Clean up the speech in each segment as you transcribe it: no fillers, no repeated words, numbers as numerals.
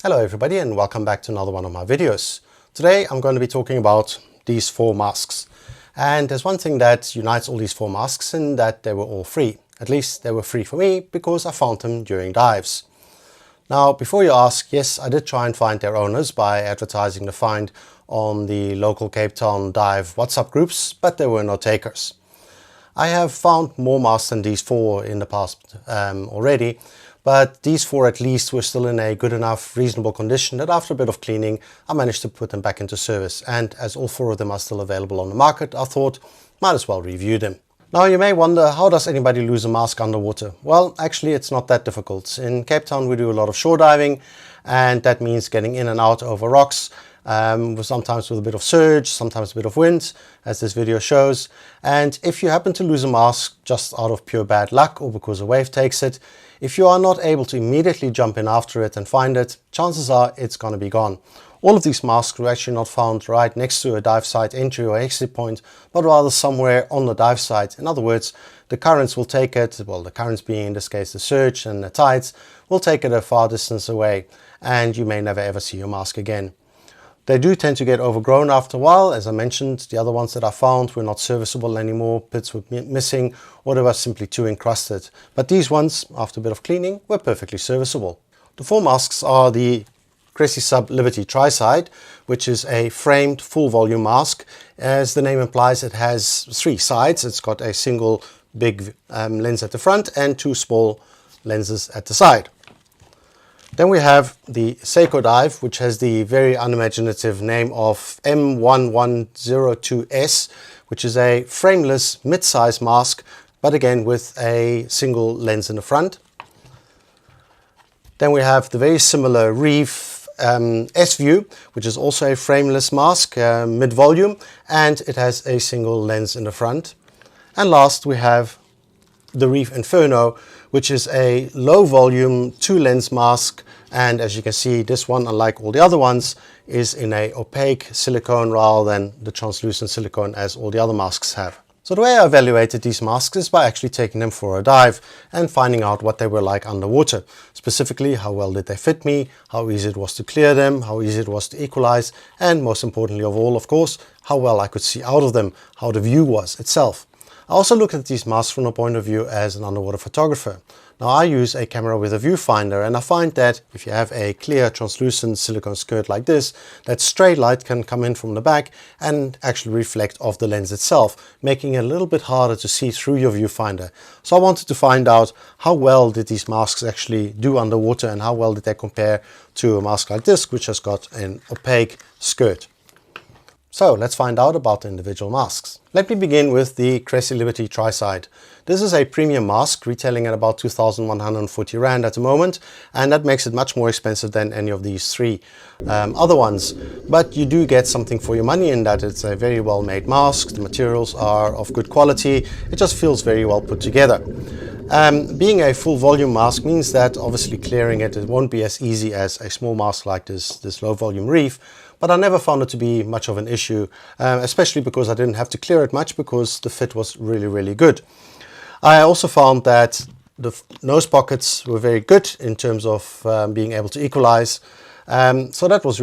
Hello everybody and welcome back to another one of my videos. Today I'm going to be talking about these four masks. And there's one thing that unites all these four masks in that they were all free. At least they were free for me because I found them during dives. Now before you ask, yes, I did try and find their owners by advertising the find on the local Cape Town dive WhatsApp groups, but there were no takers. I have found more masks than these four in the past already. But these four at least were still in a good enough, reasonable condition that after a bit of cleaning, I managed to put them back into service. And as all four of them are still available on the market, I thought, might as well review them. Now you may wonder, how does anybody lose a mask underwater? Well, actually it's not that difficult. In Cape Town we do a lot of shore diving, and that means getting in and out over rocks, sometimes with a bit of surge, sometimes a bit of wind, as this video shows. And if you happen to lose a mask just out of pure bad luck or because a wave takes it, if you are not able to immediately jump in after it and find it, chances are it's going to be gone. All of these masks were actually not found right next to a dive site entry or exit point, but rather somewhere on the dive site. In other words, the currents will take it, well, the currents being in this case the surge and the tides, will take it a far distance away, and you may never ever see your mask again. They do tend to get overgrown after a while. As I mentioned, the other ones that I found were not serviceable anymore, bits were missing, or they were simply too encrusted. But these ones, after a bit of cleaning, were perfectly serviceable. The four masks are the Cressi-sub Libery triside, which is a framed full volume mask. As the name implies, it has three sides. It's got a single big lens at the front and two small lenses at the side. Then we have the Saeko-dive, which has the very unimaginative name of M-1102S, which is a frameless mid-size mask, but again with a single lens in the front. Then we have the very similar Reef S-View, which is also a frameless mask, mid-volume, and it has a single lens in the front. And last we have the Reef Inferno, which is a low volume 2-lens mask, and as you can see, this one, unlike all the other ones, is in a opaque silicone rather than the translucent silicone as all the other masks have. So the way I evaluated these masks is by actually taking them for a dive and finding out what they were like underwater. Specifically, how well did they fit me, how easy it was to clear them, how easy it was to equalize, and most importantly of all, of course, how well I could see out of them, how the view was itself. I also look at these masks from a point of view as an underwater photographer. Now I use a camera with a viewfinder, and I find that if you have a clear translucent silicone skirt like this, that stray light can come in from the back and actually reflect off the lens itself, making it a little bit harder to see through your viewfinder. So I wanted to find out how well did these masks actually do underwater and how well did they compare to a mask like this, which has got an opaque skirt. So let's find out about the individual masks. Let me begin with the Cressi Libery triside. This is a premium mask retailing at about 2,140 Rand at the moment, and that makes it much more expensive than any of these three other ones. But you do get something for your money in that it's a very well made mask, the materials are of good quality, it just feels very well put together. Being a full volume mask means that obviously clearing it won't be as easy as a small mask like this low volume Reef, but I never found it to be much of an issue, especially because I didn't have to clear it much because the fit was really good. I also found that the nose pockets were very good in terms of being able to equalize, so that was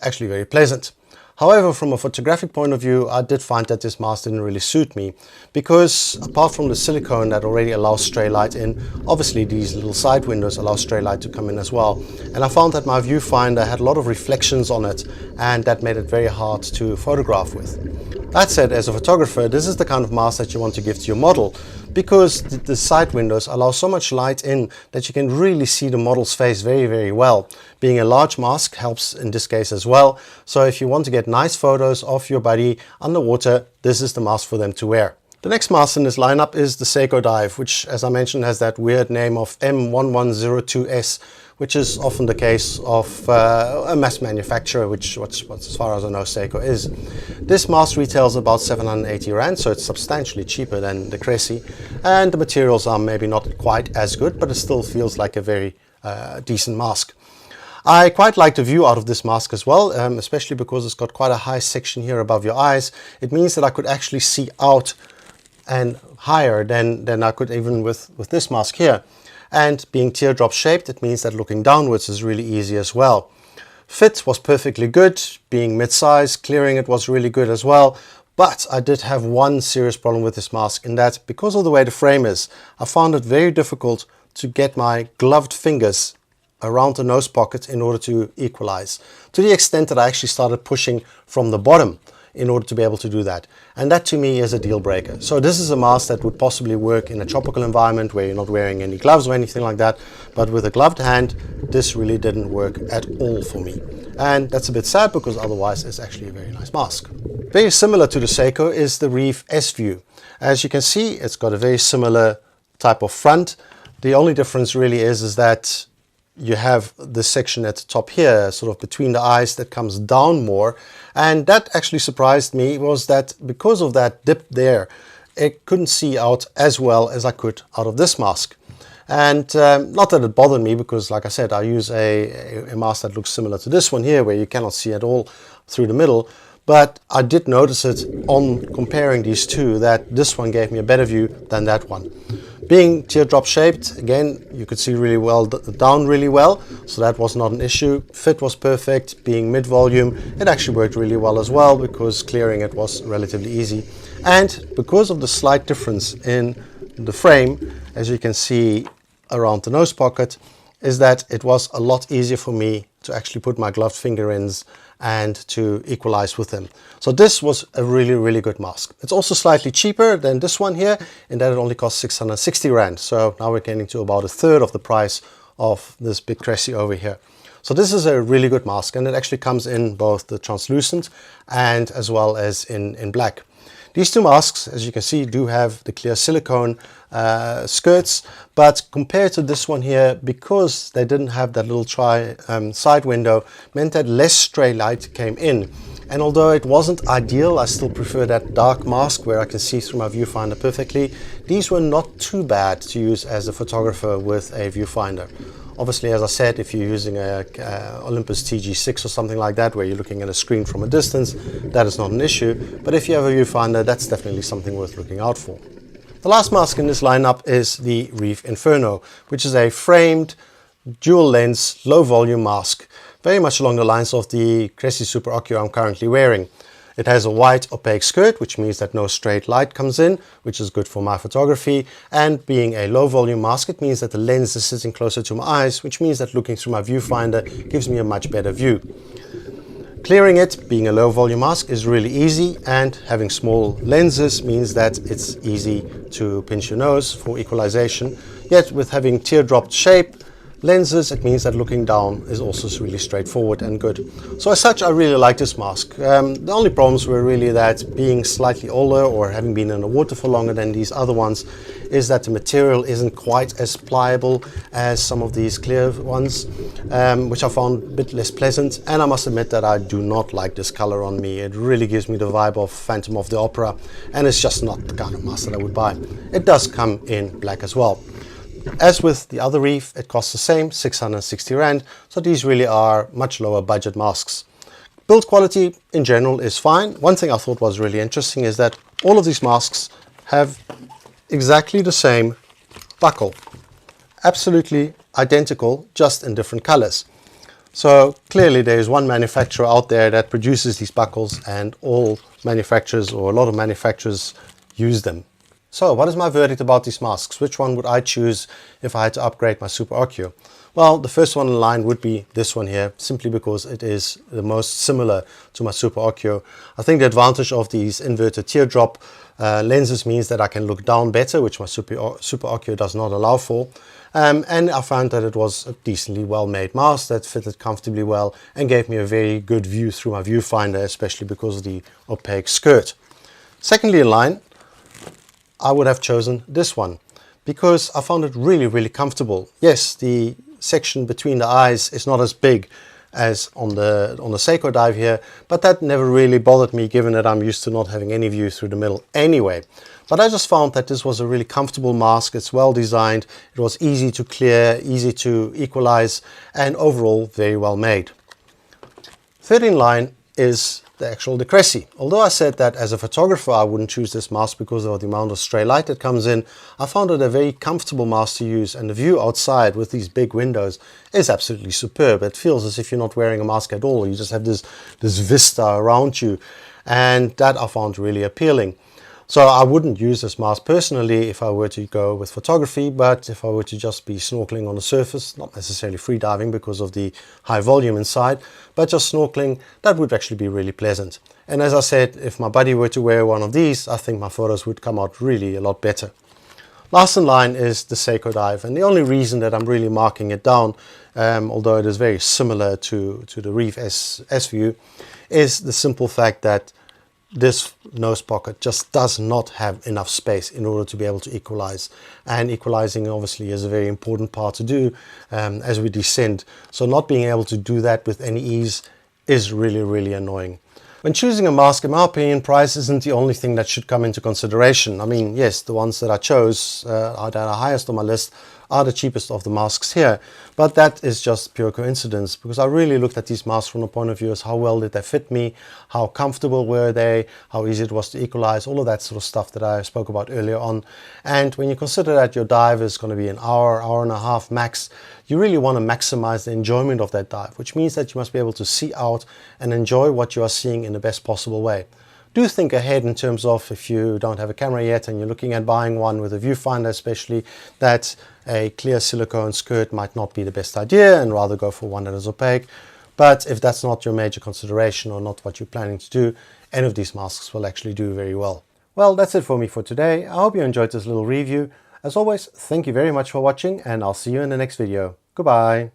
actually very pleasant. However, from a photographic point of view, I did find that this mask didn't really suit me because apart from the silicone that already allows stray light in, obviously these little side windows allow stray light to come in as well. And I found that my viewfinder had a lot of reflections on it, and that made it very hard to photograph with. That said, as a photographer, this is the kind of mask that you want to give to your model, because the side windows allow so much light in that you can really see the model's face very well. Being a large mask helps in this case as well, so if you want to get nice photos of your buddy underwater, this is the mask for them to wear. The next mask in this lineup is the Saeko-dive, which, as I mentioned, has that weird name of M-1102S, which is often the case of a mass manufacturer, which as far as I know Saeko is. This mask retails about 780 Rand, so it's substantially cheaper than the Cressi, and the materials are maybe not quite as good, but it still feels like a very decent mask. I quite like the view out of this mask as well, especially because it's got quite a high section here above your eyes. It means that I could actually see out and higher than I could even with this mask here. and being teardrop shaped, it means that looking downwards is really easy as well. Fit was perfectly good, being mid-size, clearing it was really good as well. But I did have one serious problem with this mask, in that because of the way the frame is, I found it very difficult to get my gloved fingers around the nose pocket in order to equalize, to the extent that I actually started pushing from the bottom in order to be able to do that. And that to me is a deal breaker. So this is a mask that would possibly work in a tropical environment where you're not wearing any gloves or anything like that, but with a gloved hand this really didn't work at all for me. And that's a bit sad, because otherwise it's actually a very nice mask. Very similar to the Saeko is the Reef S-View. As you can see, it's got a very similar type of front. The only difference really is that you have this section at the top here, sort of between the eyes, that comes down more. And that actually surprised me, was that because of that dip there, it couldn't see out as well as I could out of this mask. And not that it bothered me, because like I said, I use a mask that looks similar to this one here, where you cannot see at all through the middle. But I did notice it on comparing these two, that this one gave me a better view than that one. Being teardrop shaped, again, you could see really well down really well, so that was not an issue. Fit was perfect. Being mid volume, it actually worked really well as well, because clearing it was relatively easy. And because of the slight difference in the frame, as you can see around the nose pocket, is that it was a lot easier for me to actually put my gloved finger ins and to equalize with them. So this was a really good mask. It's also slightly cheaper than this one here, in that it only costs 660 Rand. So now we're getting to about a third of the price of this big Cressi over here. So this is a really good mask, and it actually comes in both the translucent and as well as in black. These two masks, as you can see, do have the clear silicone skirts, but compared to this one here, because they didn't have that little side window, meant that less stray light came in. And although it wasn't ideal, I still prefer that dark mask where I can see through my viewfinder perfectly. These were not too bad to use as a photographer with a viewfinder. Obviously, as I said, if you're using a Olympus TG6 or something like that, where you're looking at a screen from a distance, that is not an issue. But if you have a viewfinder, that's definitely something worth looking out for. The last mask in this lineup is the Reef Inferno, which is a framed dual lens low volume mask, very much along the lines of the Cressi-sub Libery I'm currently wearing. It has a white opaque skirt, which means that no straight light comes in, which is good for my photography. And being a low volume mask, it means that the lens is sitting closer to my eyes, which means that looking through my viewfinder gives me a much better view. Clearing it, being a low volume mask, is really easy, and having small lenses means that it's easy to pinch your nose for equalization. Yet with having teardrop shape lenses, it means that looking down is also really straightforward and good. So as such, I really like this mask. The only problems were really that being slightly older, or having been in the water for longer than these other ones, is that the material isn't quite as pliable as some of these clear ones, which I found a bit less pleasant. And I must admit that I do not like this color on me. It really gives me the vibe of Phantom of the Opera, and it's just not the kind of mask that I would buy. It does come in black as well. As with the other Reef, it costs the same, 660 Rand, so these really are much lower budget masks. Build quality in general is fine. One thing I thought was really interesting is that all of these masks have exactly the same buckle. Absolutely identical, just in different colors. So clearly there is one manufacturer out there that produces these buckles, and all manufacturers, or a lot of manufacturers, use them. So what is my verdict about these masks? Which one would I choose if I had to upgrade my Super Ocu? Well, the first one in line would be this one here, simply because it is the most similar to my Super Ocu. I think the advantage of these inverted teardrop lenses means that I can look down better, which my Super Ocu does not allow for. And I found that it was a decently well-made mask that fitted comfortably well and gave me a very good view through my viewfinder, especially because of the opaque skirt. Secondly in line, I would have chosen this one because I found it really comfortable. Yes, the section between the eyes is not as big as on the Saeko-dive here, but that never really bothered me, given that I'm used to not having any view through the middle anyway. But I just found that this was a really comfortable mask. It's well designed, it was easy to clear, easy to equalize, and overall very well made. Third in line is the Cressi. Although I said that as a photographer I wouldn't choose this mask because of the amount of stray light that comes in, I found it a very comfortable mask to use, and the view outside with these big windows is absolutely superb. It feels as if you're not wearing a mask at all. You just have this vista around you, and that I found really appealing. So I wouldn't use this mask personally if I were to go with photography, but if I were to just be snorkeling on the surface, not necessarily free diving because of the high volume inside, but just snorkeling, that would actually be really pleasant. And as I said, if my buddy were to wear one of these, I think my photos would come out really a lot better. Last in line is the Saeko-dive, and the only reason that I'm really marking it down, although it is very similar to the Reef S-View, is the simple fact that this nose pocket just does not have enough space in order to be able to equalize, and equalizing obviously is a very important part to do as we descend. So not being able to do that with any ease is really annoying. When choosing a mask, in my opinion, price isn't the only thing that should come into consideration. I mean, yes, the ones that I chose that are highest on my list are the cheapest of the masks here, but that is just pure coincidence, because I really looked at these masks from the point of view as how well did they fit me, how comfortable were they, how easy it was to equalize, all of that sort of stuff that I spoke about earlier on. And when you consider that your dive is going to be an hour and a half max, you really want to maximize the enjoyment of that dive, which means that you must be able to see out and enjoy what you are seeing in the best possible way. Do think ahead in terms of, if you don't have a camera yet and you're looking at buying one with a viewfinder especially, that a clear silicone skirt might not be the best idea, and rather go for one that is opaque. But if that's not your major consideration or not what you're planning to do, any of these masks will actually do very well. Well, that's it for me for today. I hope you enjoyed this little review. As always, thank you very much for watching, and I'll see you in the next video. Goodbye.